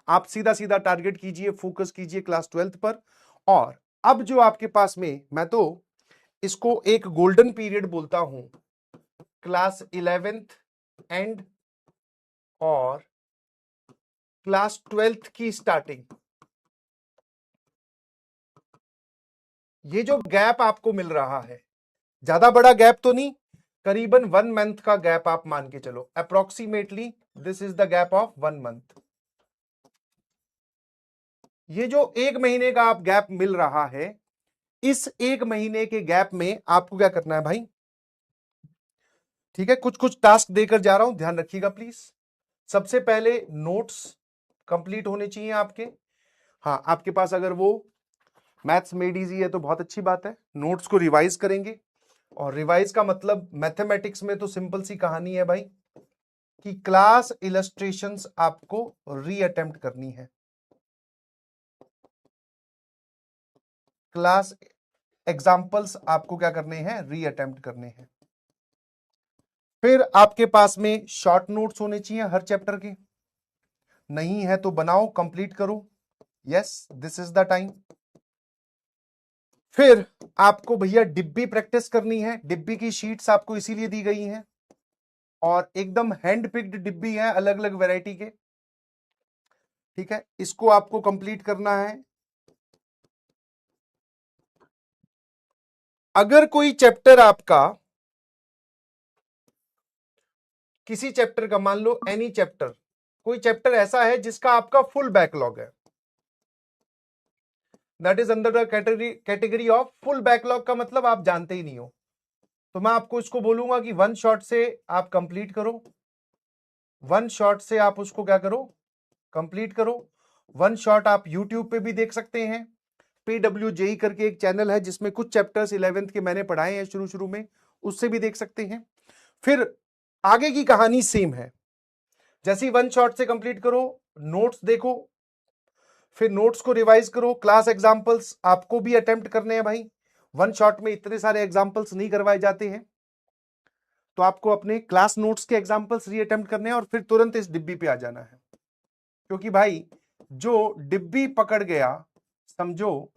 आप सीधा सीधा टारगेट कीजिए, फोकस कीजिए क्लास 12th पर। और अब जो आपके पास में, मैं तो इसको एक गोल्डन पीरियड बोलता हूं, क्लास 11th एंड और क्लास 12th की स्टार्टिंग। ये जो गैप आपको मिल रहा है, ज्यादा बड़ा गैप तो नहीं, करीबन 1 मंथ का गैप आप मान के चलो, approximately this is the gap of 1 month. ये जो 1 महीने का आप गैप मिल रहा है, इस 1 महीने के गैप में आपको क्या करना है भाई, ठीक है, कुछ कुछ टास्क देकर जा रहा हूं, ध्यान रखिएगा प्लीज। सबसे पहले नोट्स कंप्लीट होने चाहिए आपके। हाँ, आपके पास अगर वो मैथ्स मेड इजी है तो बहुत अच्छी बात है, नोट्स को रिवाइज करेंगे। और रिवाइज का मतलब मैथमेटिक्स में तो सिंपल सी कहानी है भाई, कि क्लास इलस्ट्रेशंस आपको रीअटेम्प्ट करनी है, क्लास एग्जाम्पल्स आपको क्या करने हैं, रीअटेम्प्ट करने हैं। फिर आपके पास में शॉर्ट नोट्स होने चाहिए हर चैप्टर के, नहीं है तो बनाओ, कंप्लीट करो, yes this is the time. फिर आपको भैया डिब्बी प्रैक्टिस करनी है, डिब्बी की शीट्स आपको इसीलिए दी गई हैं, और एकदम हैंड पिक्ड डिब्बी है, अलग अलग वैरायटी के, ठीक है, इसको आपको कंप्लीट करना है। अगर कोई चैप्टर आपका, किसी चैप्टर का, मान लो एनी चैप्टर, कोई चैप्टर ऐसा है जिसका आपका फुल बैकलॉग है, that is under the category of full backlog, का मतलब आप जानते ही नहीं हो, तो मैं आपको इसको बोलूंगा कि 1 शॉट से आप कंप्लीट करो, 1 शॉट से आप उसको क्या करो, कंप्लीट करो। 1 शॉट आप यूट्यूब पे भी देख सकते हैं, PWJE करके एक चैनल है जिसमें कुछ चैप्टर्स 11th के मैंने पढ़ाए हैं शुरू शुरू में, उससे भी देख सकते हैं। फिर आगे की कहानी सेम है, जैसे ही 1 शॉट से कंप्लीट करो, नोट्स देखो, फिर नोट्स को रिवाइज करो, क्लास एग्जाम्पल्स आपको भी अटेम्प्ट करने हैं भाई, 1 शॉट में इतने सारे एग्जाम्पल्स नहीं करवाए जाते हैं, तो आपको अपने क्लास नोट्स के एग्जाम्पल्स रीअटेम्प्ट करने हैं, और फिर तुरंत इस डिब्बी पे आ जाना है, क्योंकि भाई जो डिब्बी पकड़ गया, समझो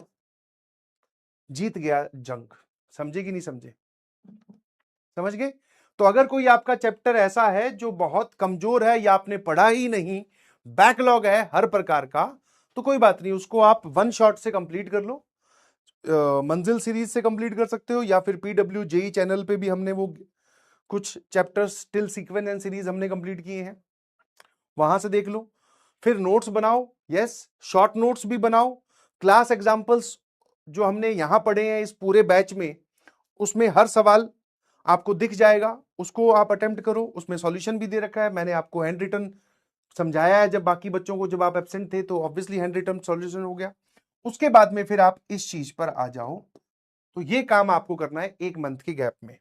जीत गया जंग। समझे कि नहीं समझे, समझ गए। तो अगर कोई आपका चैप्टर ऐसा है जो बहुत कमजोर है या आपने पढ़ा ही नहीं, बैकलॉग है हर प्रकार का, तो कोई बात नहीं, उसको आप 1 शॉट से कंप्लीट कर लो, मंजिल सीरीज से कंप्लीट कर सकते हो, या फिर PWJE चैनल पे भी हमने वो कुछ chapters till sequence and series हमने कंप्लीट किए हैं, वहां से देख लो। फिर नोट्स बनाओ, यस शॉर्ट नोट्स भी बनाओ, क्लास एग्जाम्पल्स जो हमने यहां पढ़े हैं इस पूरे बैच में, उसमें हर सवाल आपको दिख जाएगा, उसको आप अटेम्प्ट करो, उसमें सॉल्यूशन भी दे रखा है, मैंने आपको हैंड रिटन समझाया है, जब बाकी बच्चों को, जब आप एब्सेंट थे तो ऑब्वियसली हैंड रिटन सॉल्यूशन हो गया। उसके बाद में फिर आप इस चीज पर आ जाओ, तो ये काम आपको करना है 1 मंथ के गैप में,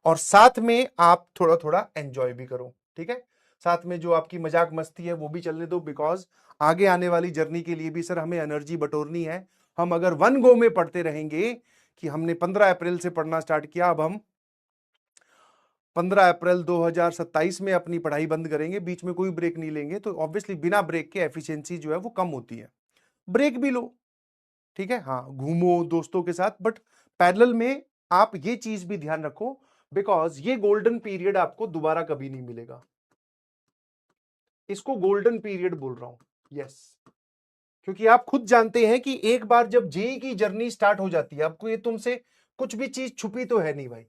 और साथ में आप थोड़ा थोड़ा एंजॉय भी करो, ठीक है, साथ में जो आपकी मजाक मस्ती है वो भी चलने दो, बिकॉज आगे आने वाली जर्नी के लिए भी सर हमें एनर्जी बटोरनी है। हम अगर 1 गो में पढ़ते रहेंगे, कि हमने 15 अप्रैल से पढ़ना स्टार्ट किया, अब हम 15 अप्रैल 2027 में अपनी पढ़ाई बंद करेंगे, बीच में कोई ब्रेक नहीं लेंगे, तो ऑब्वियसली बिना ब्रेक के एफिशिएंसी जो है वो कम होती है। ब्रेक भी लो, ठीक है, हाँ घूमो दोस्तों के साथ, बट पैरेलल में आप ये चीज भी ध्यान रखो, बिकॉज ये गोल्डन पीरियड आपको दोबारा कभी नहीं मिलेगा, इसको गोल्डन पीरियड बोल रहा हूं, यस, क्योंकि आप खुद जानते हैं कि एक बार जब जेई की जर्नी स्टार्ट हो जाती है, आपको ये तुमसे कुछ भी चीज छुपी तो है नहीं भाई,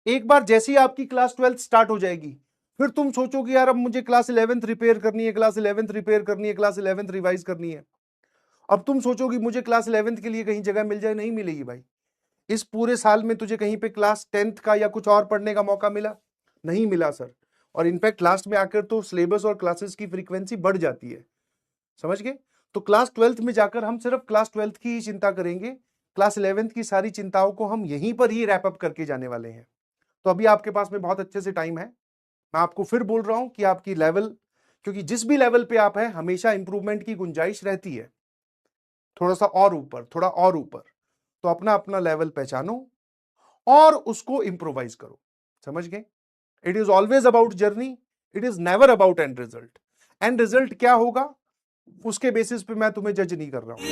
एक बार जैसी आपकी क्लास 12th स्टार्ट हो जाएगी, फिर तुम सोचोगे यार अब मुझे क्लास 11th रिपेयर करनी है, क्लास 11th रिपेयर करनी है, क्लास 11th रिवाइज करनी है, अब तुम सोचोगे मुझे क्लास 11th के लिए कहीं जगह मिल जाए, नहीं मिलेगी भाई। इस पूरे साल में तुझे कहीं पे क्लास 10th का या कुछ और पढ़ने का मौका मिला, नहीं मिला सर, और इनफैक्ट लास्ट में आकर तो सिलेबस और क्लासेस की फ्रीक्वेंसी बढ़ जाती है, समझ गए। तो क्लास 12th में जाकर हम सिर्फ क्लास 12th की ही चिंता करेंगे, क्लास 11th की सारी चिंताओं को हम यहीं पर ही रैप अप करके जाने वाले हैं। तो अभी आपके पास में बहुत अच्छे से टाइम है, मैं आपको फिर बोल रहा हूं कि आपकी लेवल, क्योंकि जिस भी लेवल पे आप हैं हमेशा इंप्रूवमेंट की गुंजाइश रहती है, थोड़ा सा और ऊपर, थोड़ा और ऊपर, तो अपना अपना लेवल पहचानो और उसको इंप्रोवाइज करो, समझ गए। It is always about journey, it is never about and result. And result क्या होगा उसके बेसिस पे मैं तुम्हें जज नहीं कर रहा हूं।